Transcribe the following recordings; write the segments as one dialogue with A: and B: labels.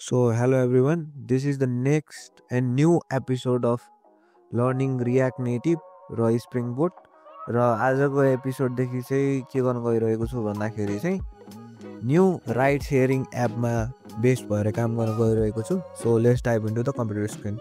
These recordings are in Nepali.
A: So, hello everyone. This is the next and new episode of Learning React Native र Spring Boot र आजको एपिसोडदेखि चाहिँ के गर्न गइरहेको छु भन्दाखेरि चाहिँ न्यू राइड सेयरिङ एपमा बेस्ड भएर काम गर्न गइरहेको छु. So let's dive into the computer screen.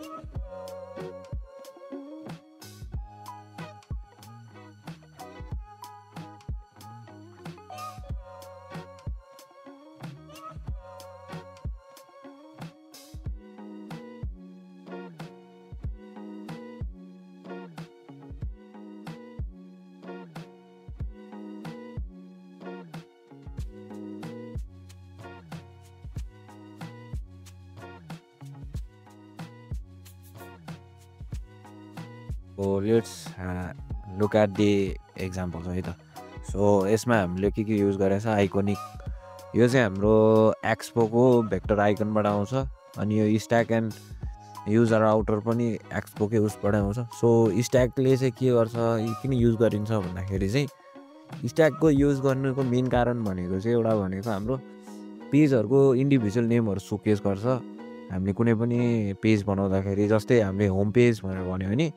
A: So let's look at the examples है त. सो यसमा हामीले के युज गरेको छ आइकोनिक. यो चाहिँ हाम्रो एक्सपोको भेक्टर आइकनबाट आउँछ अनि यो स्ट्याक एन्ड युजर आउटर पनि एक्सपोकै उसबाट आउँछ. सो स्ट्याकले चाहिँ के गर्छ किन युज गरिन्छ भन्दाखेरि चाहिँ स्ट्याकको युज गर्नुको मेन कारण भनेको चाहिँ एउटा भनेको हाम्रो पेजहरूको इन्डिभिजुअल नेमहरू सोकेस गर्छ. हामीले कुनै पनि पेज बनाउँदाखेरि जस्तै हामीले होम पेज भनेर भन्यो भने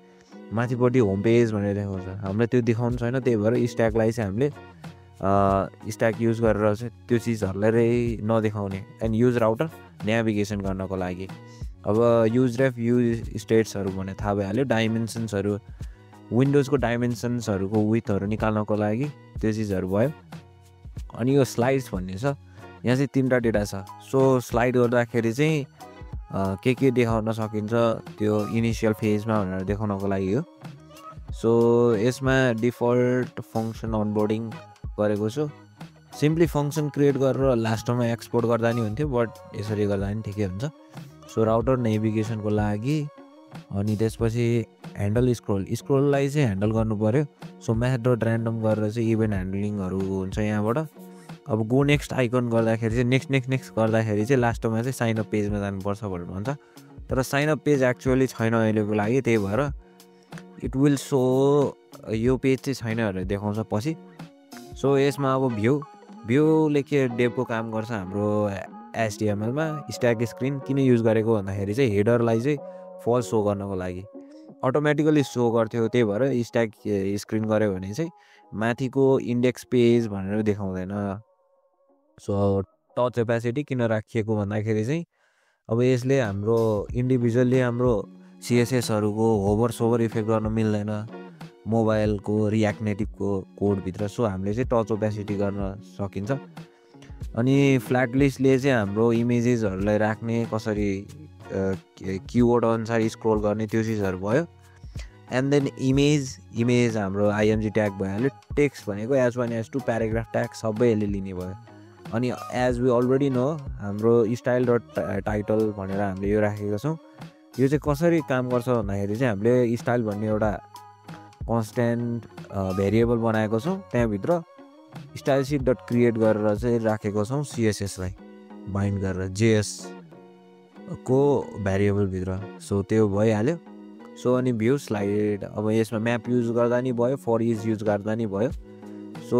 A: माथिपट्टि होम पेज भनेर देखाउँछ. हामीलाई त्यो देखाउनु छैन, त्यही भएर स्ट्याकलाई चाहिँ हामीले स्ट्याक युज गरेर चाहिँ त्यो चिजहरूलाई नदेखाउने. एन्ड युज राउटर नेभिगेसन गर्नको लागि. अब युज रेफ युज स्टेट्सहरू भने थाहा भइहाल्यो. डाइमेन्सन्सहरू विन्डोजको डाइमेन्सन्सहरूको विथहरू निकाल्नको लागि त्यो चिजहरू भयो. अनि यो स्लाइड्स भन्ने छ, यहाँ चाहिँ 3टा डेटा छ. सो स्लाइड गर्दाखेरि चाहिँ के देखाउन सकिन्छ त्यो इनिसियल फेजमा भनेर देखाउनको लागि हो. सो यसमा डिफल्ट फङ्सन अनबोर्डिङ गरेको छु. सिम्पली फङ्सन क्रिएट गरेर लास्टमा एक्सपोर्ट गर्दा नि हुन्थ्यो, बट यसरी गर्दा नि ठिकै हुन्छ. सो राउटर नेभिगेसनको लागि. अनि त्यसपछि ह्यान्डल स्क्रोललाई चाहिँ ह्यान्डल गर्नु पऱ्यो. सो म्याथ डट ऱ्यान्डम गरेर चाहिँ इभेन्ट ह्यान्डलिङहरू हुन्छ यहाँबाट. अब गो नेक्स्ट आइकन गर्दाखेरि चाहिँ नेक्स्ट गर्दाखेरि चाहिँ लास्टमा चाहिँ साइन अप पेजमा जानुपर्छ भनेर भन्छ. तर साइन अप पेज एक्चुअली छैन अहिलेको लागि, त्यही भएर इट विल सो यो पेज चाहिँ छैन भनेर देखाउँछ पछि. सो यसमा अब भ्यूले के डेभको काम गर्छ हाम्रो HTMLमा. स्ट्याक स्क्रिन किन युज गरेको भन्दाखेरि चाहिँ हेडरलाई चाहिँ फल्स सो गर्नको लागि अटोमेटिकली सो गर्थ्यो, त्यही भएर स्ट्याक स्क्रिन गऱ्यो भने चाहिँ माथिको इन्डेक्स पेज भनेर देखाउँदैन. सो टच एपेसिटी किन राखिएको भन्दाखेरि चाहिँ अब यसले हाम्रो इन्डिभिजुअल्ली हाम्रो CSSहरूको होभर इफेक्ट गर्न मिल्दैन मोबाइलको रियाक्ट नेटिभको कोडभित्र. सो हामीले चाहिँ टच ओपेसिटी गर्न सकिन्छ. अनि फ्ल्याट लिस्टले चाहिँ हाम्रो इमेजेसहरूलाई राख्ने कसरी किवर्ड अनुसार स्क्रोल गर्ने त्यो चिजहरू भयो. एन्ड देन इमेज हाम्रो IMG ट्याग भइहाल्यो. टेक्स्ट भनेको H1 H2 प्याराग्राफ ट्याग सबै यसले लिने भयो. अनि एज वी अलरेडी नो हाम्रो स्टाइल डट टाइटल भनेर हामीले यो राखेको छौँ. यो चाहिँ कसरी काम गर्छ भन्दाखेरि चाहिँ हामीले स्टाइल भन्ने एउटा कन्सटेन्ट भेरिएबल बनाएको छौँ. त्यहाँभित्र स्टाइल सिट डट क्रिएट गरेर चाहिँ राखेको छौँ CSSलाई बाइन्ड गरेर JS को भेरिएबलभित्र. सो त्यो भइहाल्यो. सो अनि भ्यू स्लाइड. अब यसमा म्याप युज गर्दा नि भयो, फर इज युज गर्दा नि भयो. सो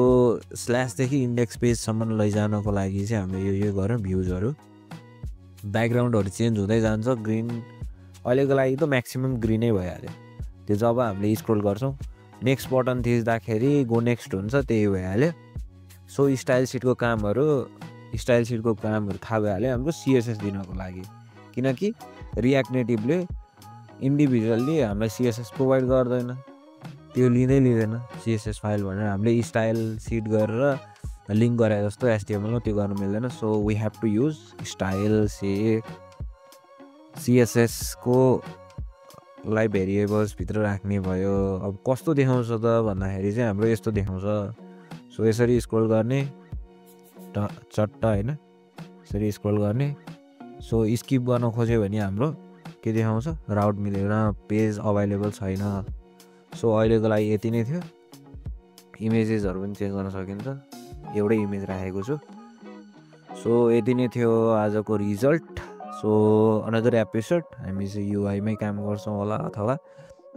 A: स्ल्यासदेखि इन्डेक्स पेजसम्म लैजानको लागि चाहिँ हामीले यो गरेर भ्युजहरू ब्याकग्राउन्डहरू चेन्ज हुँदै जान्छ. ग्रिन अहिलेको लागि त म्याक्सिमम् ग्रिनै भइहाल्यो. त्यो जब हामीले स्क्रोल गर्छौँ नेक्स्ट बटन थिच्दाखेरि गो नेक्स्ट हुन्छ, त्यही भइहाल्यो. सो स्टाइल सिटको कामहरू थाहा भइहाल्यो हाम्रो CSS दिनको लागि. किनकि रियाक्ट नेटिभले इन्डिभिजुअल्ली हामीलाई CSS प्रोभाइड गर्दैन, त्यो लिँदैन CSS फाइल भनेर हामीले स्टाइल सिट गरेर लिङ्क गरे जस्तो HTMLमा त्यो गर्नु मिल्दैन. So we have to use style sheet CSS को लाई भेरिएबल्सभित्र राख्ने भयो. अब कस्तो देखाउँछ त भन्दाखेरि चाहिँ हाम्रो यस्तो देखाउँछ. सो यसरी स्क्रोल गर्ने चट्ट होइन, यसरी स्क्रोल गर्ने. सो स्किप गर्न खोज्यो भने हाम्रो के देखाउँछ राउट मिलेन, पेज अभाइलेबल छैन. सो अहिलेको लागि यति नै थियो. इमेजेसहरू पनि चेन्ज गर्न सकिन्छ, एउटै इमेज राखेको छु. सो यति नै थियो आजको रिजल्ट. सो अनदर एपिसोड हामी चाहिँ UIमै काम गर्छौँ होला अथवा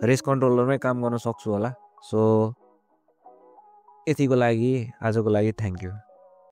A: रेस कन्ट्रोलरमै काम गर्न सक्छु होला. सो यतिको लागि आजको लागि थ्याङ्क यू.